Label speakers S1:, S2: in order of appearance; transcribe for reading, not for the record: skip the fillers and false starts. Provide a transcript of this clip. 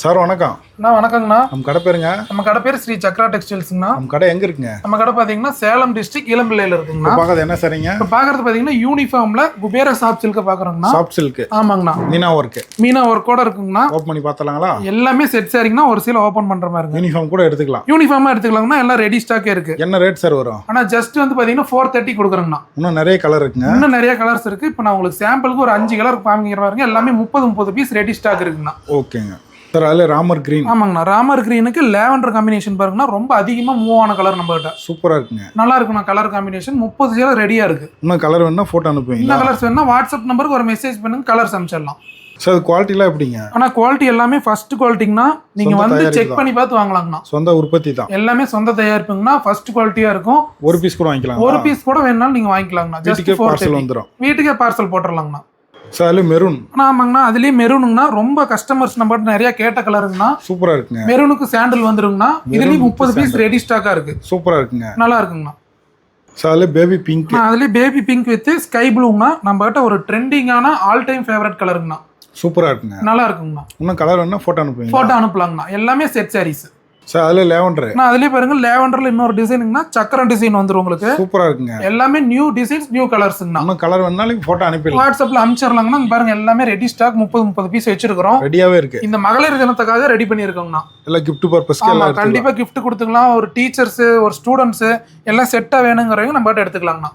S1: Sir வணக்கம்.
S2: வணக்கங்கண்ணா.
S1: நம்ம கடை பேருங்க?
S2: நம்ம கடை பேர் ஸ்ரீ சக்ரா டெக்ஸ்டைல்ஸ்ங்கண்ணா.
S1: நம்ம கடை எங்க இருக்குங்க?
S2: நம்ம கடை பாத்தீங்கன்னா சேலம் டிஸ்ட்ரிக்ட் இளம்பிள்ளையில இருக்குங்கண்ணா.
S1: பாக்குறது என்ன சரிங்க?
S2: இப்போ பாக்குறது பாத்தீங்கன்னா யூனிஃபார்ம்ல குபேர சாஃப்ட் சில்க் பாக்குறோங்கண்ணா.
S1: Soft silk.
S2: ஆமாங்கண்ணா. மீனா ஒர்க்கோட இருக்குங்கண்ணா.
S1: ஓபன் பண்ணி பார்த்தலாங்களா?
S2: எல்லாமே செட் சாரிங்கண்ணா. ஒரு சீல ஓபன் பண்ற மாதிரி இருக்கு.
S1: யூனிஃபார்ம் கூட எடுத்துக்கலாம்.
S2: யூனிஃபார்மா எடுத்துக்கலாங்கண்ணா. எல்லாம் ரெடி ஸ்டாக்கே இருக்கு.
S1: என்ன ரேட் சார் வரும்?
S2: ஆனா ஜஸ்ட் வந்து பாத்தீங்கன்னா 430 கொடுக்குறேங்கண்ணா.
S1: இன்னும் நிறைய கலர் இருக்குங்க.
S2: இன்னும் நிறைய கலர்ஸ் இருக்கு. இப்போ நான் உங்களுக்கு சாம்பிளுக்கு ஒரு 5 கலர் காமிக்கிற பாருங்க. எல்லாமே 30 பீஸ் ரெடி ஸ்டாக் இருக்குங்கண்ணா.
S1: ஓகேங்க சார். அதில் ராமர் கிரீன்.
S2: ஆமாங்கண்ணா. ராமர் கிரீனுக்கு லேவண்டர் காம்பினேஷன் பாருங்கன்னா ரொம்ப அதிகமாக மூவ் ஆன கலர் நம்ம கிட்ட.
S1: சூப்பராக இருக்குங்க.
S2: நல்லா இருக்குண்ணா. கலர் காம்பினேஷன் 30 சேலை ரெடியாக இருக்கு.
S1: இன்னும் கலர் வேணா ஃபோட்டோ அனுப்புவீங்க?
S2: இன்னும் கலர்ஸ் வேணா வாட்ஸ்அப் நம்பருக்கு ஒரு மெசேஜ் பண்ணுங்க, கலர்ஸ் அனுப்பிச்சிடலாம்.
S1: சார் குவாலிட்டிலாம் எப்படிங்க?
S2: ஆனால் குவாலிட்டி எல்லாமே ஃபர்ஸ்ட் குவாலிட்டிங்கண்ணா. நீங்கள் வந்து செக் பண்ணி பார்த்து வாங்கலாங்கண்ணா.
S1: சொந்த உற்பத்தி தான். எல்லாமே
S2: சொந்த தயாரிப்புங்கண்ணா. ஃபர்ஸ்ட் குவாலிட்டியாக இருக்கும்.
S1: ஒரு பீஸ் கூட வாங்கிக்கலாம்.
S2: ஒரு பீஸ் கூட வேணாலும் நீங்கள் வாங்கிக்கலாங்கண்ணா.
S1: வீட்டுக்கே பார்சல் வந்துடும்.
S2: வீட்டுக்கே பார்சல் போட்டுடலாங்கண்ணா.
S1: சார் அதில் மெரூன்.
S2: ஆமாங்கண்ணா. அதுலேயே மெரூனுங்கண்ணா. ரொம்ப கஸ்டமர்ஸ் நம்ம நிறைய கேட்ட கலருங்கண்ணா.
S1: சூப்பராக இருக்குங்க.
S2: மெரூனுக்கு சாண்டில் வந்துருங்கண்ணா. இதுலேயும் 30 பீஸ் ரெடி ஸ்டாக்காக இருக்கு.
S1: சூப்பராக இருக்குங்க.
S2: நல்லா இருக்குங்கண்ணா.
S1: சார் அதில் பேபி பிங்க்.
S2: அதுலேயே பேபி பிங்க் வித் ஸ்கை ப்ளூங்கண்ணா. நம்ம கிட்ட ஒரு ட்ரெண்டிங்கான ஆல் டைம் ஃபேவரட் கலருங்கண்ணா.
S1: சூப்பராக இருக்குங்க.
S2: நல்லா இருக்குங்கண்ணா.
S1: இன்னும் கலர் வேணா ஃபோட்டோ அனுப்புவீங்க?
S2: ஃபோட்டோ அனுப்பலாங்கண்ணா. எல்லாமே செட் சாரீஸ்.
S1: சார் அதில் லேவண்டர்.
S2: அதுலேயே பாருங்க லேவண்டர்ல இன்னொரு டிசைனுங்கண்ணா. சக்கரம் டிசைன் வந்துடும் உங்களுக்கு.
S1: சூப்பராக இருக்குங்க.
S2: எல்லாமே நியூ டிசைன்ஸ், நியூ கலர்ஸ்ங்கண்ணா.
S1: இன்னும் கலர் வேணாலும் ஃபோட்டோ அனுப்பிடலாம்.
S2: வாட்ஸ்அப்ல அனுப்பிச்சிடலாங்கண்ணா. பாருங்க எல்லாமே ரெடி ஸ்டாக் 30 பீஸ் வச்சிருக்கிறோம்.
S1: ரெடியாவே இருக்கு.
S2: இந்த மகளிர் தினத்துக்காக ரெடி பண்ணியிருக்கோங்கண்ணா.
S1: எல்லாம் கிஃப்ட் பர்பஸ்க்கு எல்லாம்
S2: கண்டிப்பா கிஃப்ட் கொடுத்துக்கலாம். ஒரு டீச்சர்ஸ், ஒரு ஸ்டூடெண்ட்ஸ் எல்லாம் செட்டா வேணுங்கிறவங்க நம்ம கிட்ட எடுத்துக்கலாங்கண்ணா.